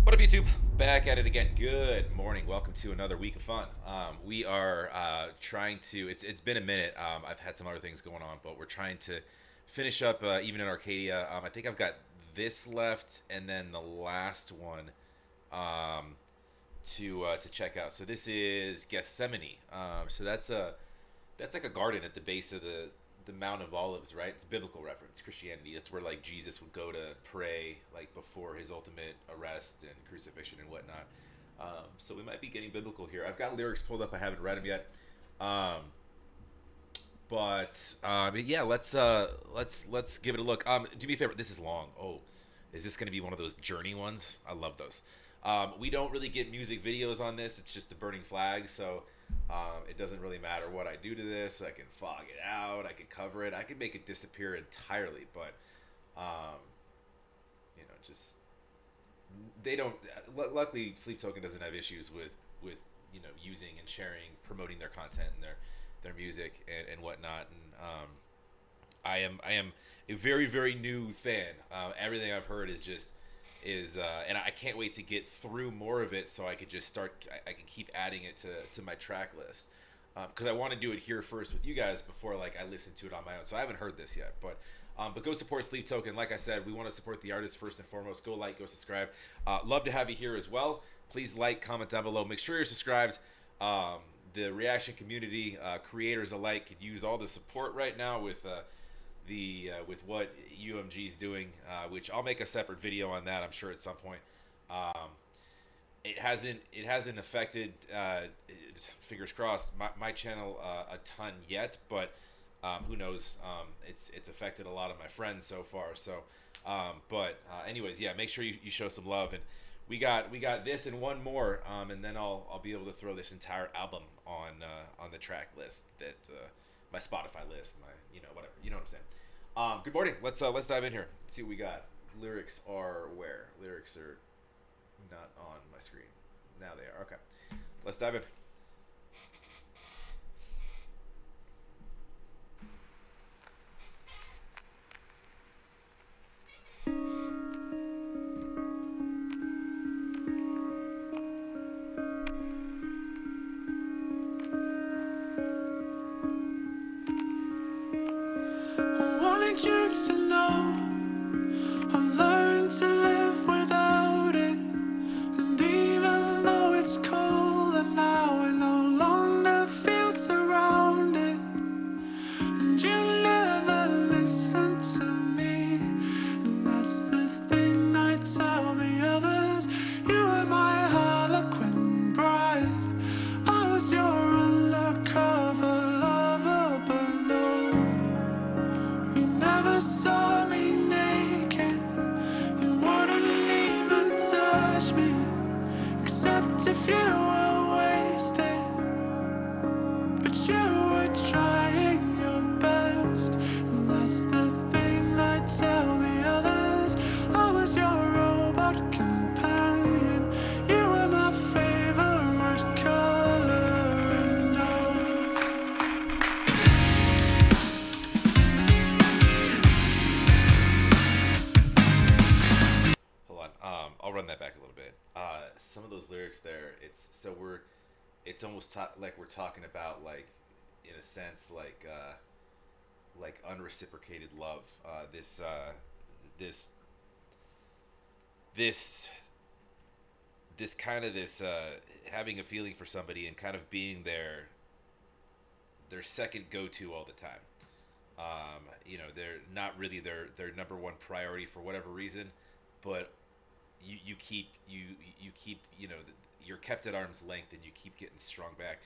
What up, YouTube? Back at it again. Good morning. Welcome to another week of fun. We are trying to. It's been a minute. I've had some other things going on, but we're trying to finish up even in Arcadia. I think I've got this left, and then the last one um, to check out. So this is Gethsemane. So that's like a garden at the base of the Mount of Olives, right? It's a biblical reference, Christianity. That's where like Jesus would go to pray like before his ultimate arrest and crucifixion and whatnot. So we might be getting biblical here. I've got lyrics pulled up. I haven't read them yet. Um, but yeah, let's give it a look. Do me a favor. This is long. Oh, is this going to be one of those journey ones? I love those. We don't really get music videos on this. It's just a burning flag, so it doesn't really matter what I do to this. I can fog it out. I can cover it. I can make it disappear entirely. But um, just they don't. Luckily, SleepToken doesn't have issues with using and sharing, promoting their content and their music and whatnot. And I am a very new fan. Everything I've heard is and I can't wait to get through more of it so I could just start. I can keep adding it to my track list because I want to do it here first with you guys before like I listen to it on my own. So I haven't heard this yet, but go support SleepToken. Like I said, we want to support the artist first and foremost. Go like, go subscribe. Love to have you here as well. Please like, comment down below. Make sure you're subscribed. The reaction community, creators alike, could use all the support right now with with what UMG is doing, which I'll make a separate video on that. I'm sure at some point. It hasn't affected, fingers crossed, my channel a ton yet, but who knows? It's affected a lot of my friends so far. So, anyways, yeah, make sure you show some love. And we got this and one more, and then I'll be able to throw this entire album on the track list that my Spotify list, my whatever, you know what I'm saying. Good morning. Let's dive in here. Let's see what we got. Lyrics are where? Lyrics are not on my screen. Now they are. Okay. Let's dive in. I wanted you to know I've learned to live without it. And even though it's cold and now I no longer feel surrounded, and you never listen to me, and that's the thing I tell the others. You were my Harlequin bride, I was your undercover lover, but no, you never saw me naked. You wouldn't even touch me, except if you were wasted. But you were trying your best, and that's the thing I tell the others. I was your robot companion. You were my favorite color, and Hold on. I'll run that back a little bit. Some of those lyrics there, it's almost like we're talking about like, in a sense, like unreciprocated love. This this this kind of this having a feeling for somebody and kind of being their second go-to all the time. They're not really their number one priority for whatever reason, but you keep you're kept at arm's length and you keep getting strung back.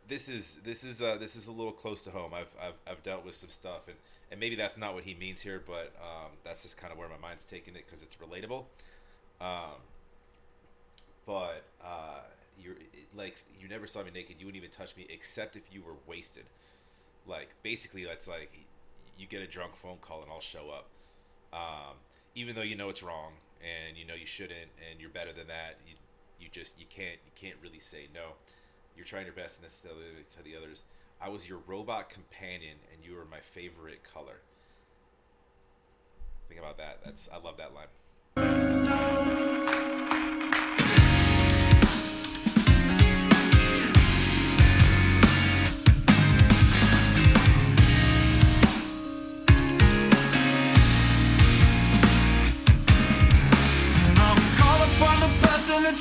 This is a little close to home. I've dealt with some stuff, and maybe that's not what he means here, but that's just kind of where my mind's taking it because it's relatable. Um, but you're like, you never saw me naked. You wouldn't even touch me except if you were wasted. Like, basically, that's like you get a drunk phone call and I'll show up. Even though you know it's wrong and you know you shouldn't and you're better than that, you can't really say no. You're trying your best, and this to the others. I was your robot companion, and you were my favorite color. Think about that. I love that line. no.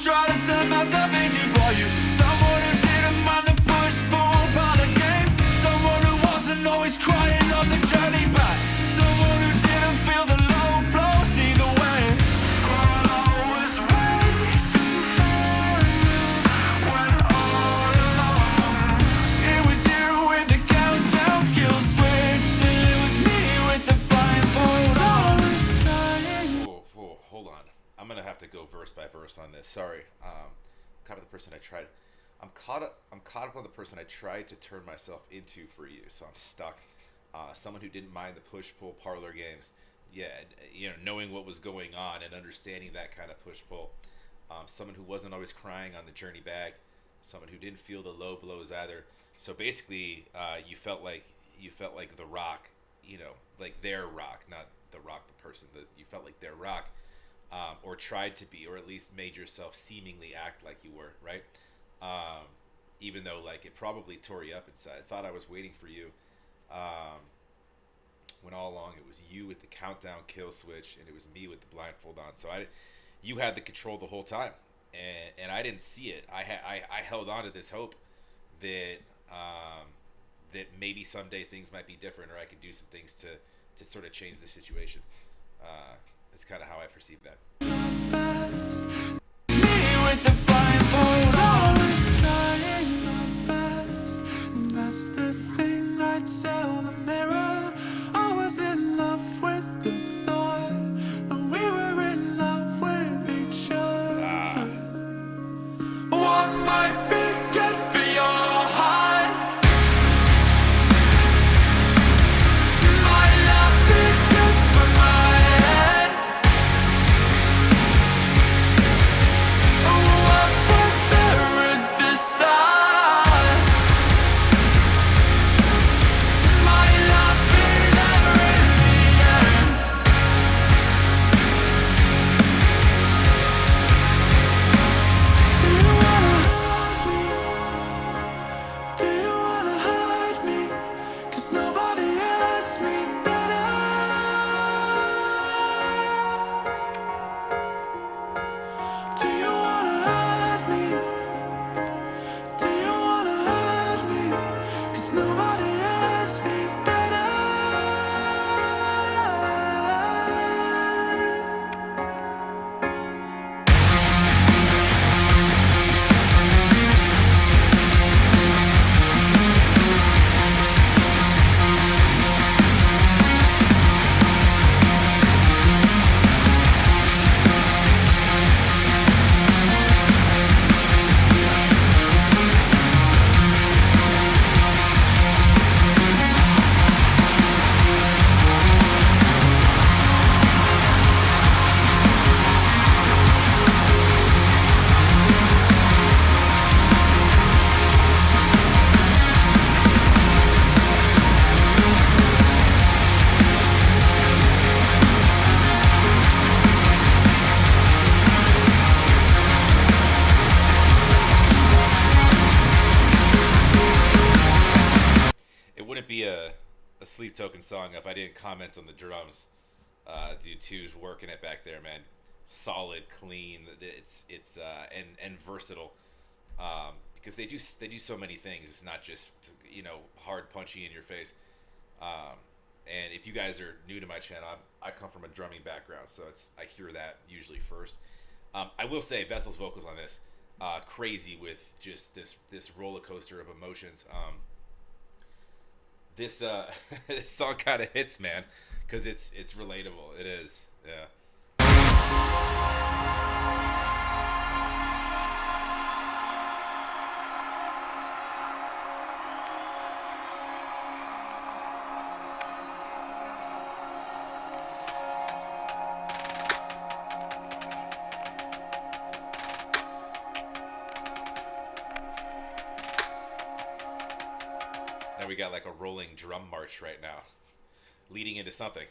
try to turn myself into for you. Someone who didn't mind the push-pull part of games. Someone who wasn't always crying on the journey back. Someone who didn't feel the low blows either way. But I was waiting for you when all along it was you with the countdown kill switch, and it was me with the blindfold. I was trying. Oh, hold on. I'm gonna have to go verse by verse on this. Sorry. Caught up with the person I tried. I'm caught up on the person I tried to turn myself into for you. So I'm stuck. Someone who didn't mind the push-pull parlor games. Yeah, you know, knowing what was going on and understanding that kind of push-pull. Someone who wasn't always crying on the journey back. Someone who didn't feel the low blows either. So basically, you felt like the Rock, you know, like their Rock, not the Rock the person. You felt like their Rock. Or tried to be, or at least made yourself seemingly act like you were, right? Even though, like, it probably tore you up inside. I thought I was waiting for you, when all along it was you with the countdown kill switch, and it was me with the blindfold on. So you had the control the whole time, and I didn't see it. I held on to this hope that that maybe someday things might be different, or I could do some things to sort of change the situation. It's kind of how I perceive that. Best. Me with the blindfold. I was trying my best, and that's the thing I tell the mirror. I was in love with the thought that we were in love with each other. What might be good for your heart might not be good for my head. What was there at the start might not be there in the end. Do you wanna hurt me? Do you wanna hurt me? 'Cause nobody hurts me better. Do you wanna hurt me? Do you wanna hurt me? 'Cause nobody hurts me better. It wouldn't be a SleepToken song if I didn't comment on the drums. Dude, two's working it back there, man. Solid, clean. It's and versatile. Because they do so many things. It's not just, you know, hard, punchy in your face. And if you guys are new to my channel, I come from a drumming background, so I hear that usually first. I will say Vessel's vocals on this, crazy with just this roller coaster of emotions. This this song kind of hits, man, because it's relatable. It is, yeah. Now we got like a rolling drum march right now, leading into something.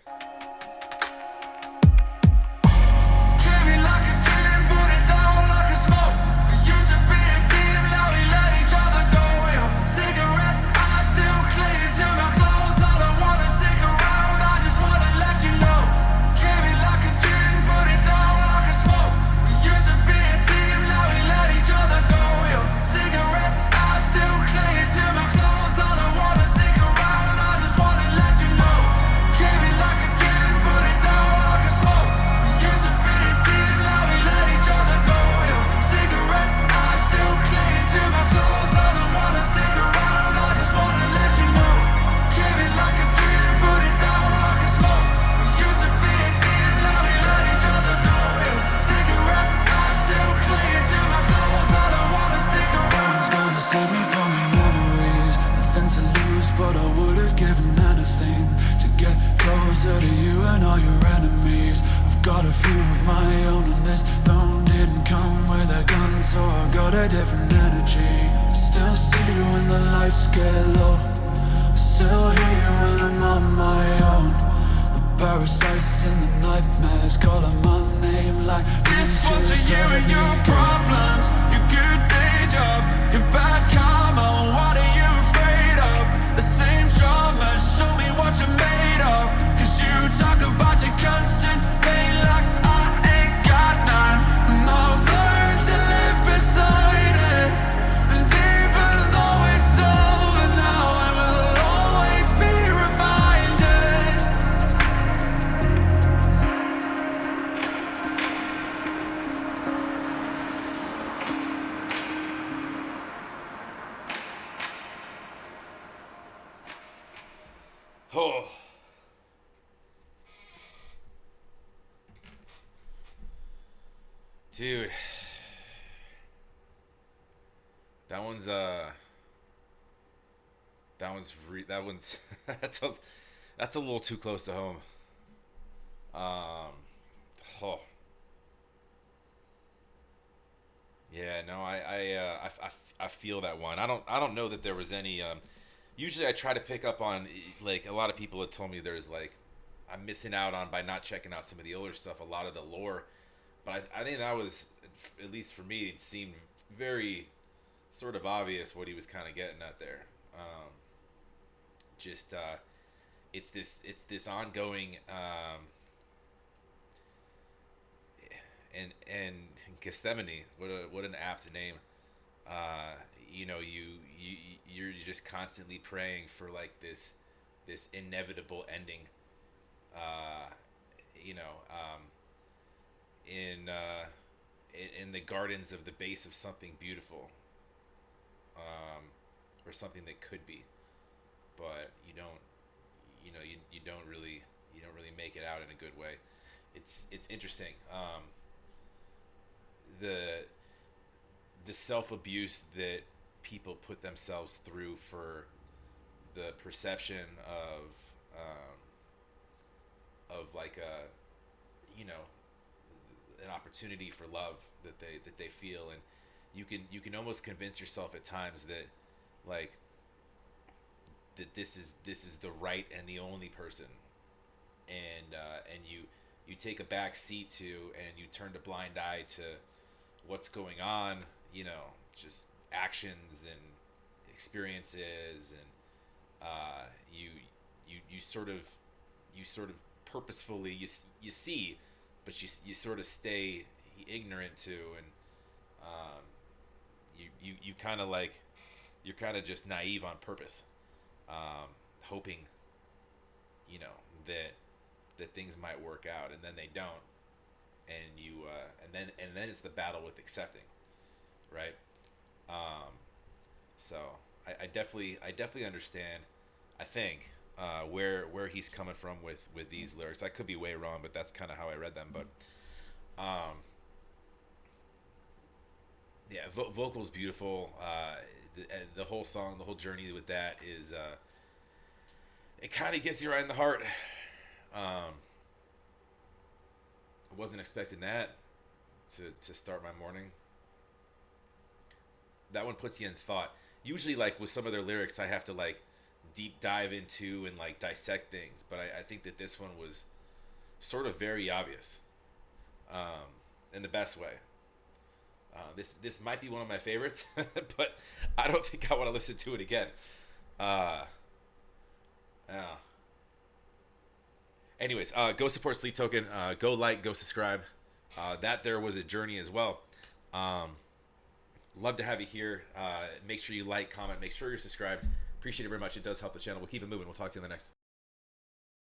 got a different energy. Still see you when the lights get low. Still hear you when I'm on my own. The parasites and the nightmares calling my name like this one's for you and your problems. Your good day job, your bad karma. What are you afraid of? The same drama, show me what you're made of. Cause you talk about your constant pain like I ain't got none. And I've learned to live beside it. And even though it's over now, I will always be reminded. Oh. Dude. That one's that's a little too close to home. Um oh. Yeah, no, I feel that one. I don't know that there was any usually I try to pick up on, like, a lot of people have told me there's, like, I'm missing out on by not checking out some of the older stuff, a lot of the lore. But I think that was, at least for me, it seemed very sort of obvious what he was kind of getting at there. Just it's this ongoing and Gethsemane, what an apt name. You know, you're just constantly praying for, like, this inevitable ending. Uh, you know, in in the gardens of the base of something beautiful, or something that could be, but you don't, you don't really make it out in a good way. It's interesting. The self abuse that people put themselves through for the perception of like a, an opportunity for love that they feel, and you can almost convince yourself at times that, like, that this is the right and the only person, and you take a back seat to, and you turn a blind eye to what's going on, just actions and experiences, and you sort of purposefully you see, but you sort of stay ignorant to, and you kind of, like, you're kind of just naive on purpose, hoping, that things might work out, and then they don't, and and then it's the battle with accepting, right? So I definitely understand, I think, where he's coming from with these lyrics. I could be way wrong, but that's kind of how I read them. But yeah, vocals beautiful. The whole song, the whole journey with that is, it kind of gets you right in the heart. I wasn't expecting that to start my morning. That one puts you in thought. Usually, like, with some of their lyrics, I have to, like, deep dive into and, like, dissect things, but I think that this one was sort of very obvious, in the best way. This might be one of my favorites, but I don't think I want to listen to it again. Yeah. Anyways, go support SleepToken. Go like, go subscribe. That there was a journey as well. Love to have you here. Make sure you like, comment, make sure you're subscribed. Appreciate it very much. It does help the channel. We'll keep it moving. We'll talk to you in the next.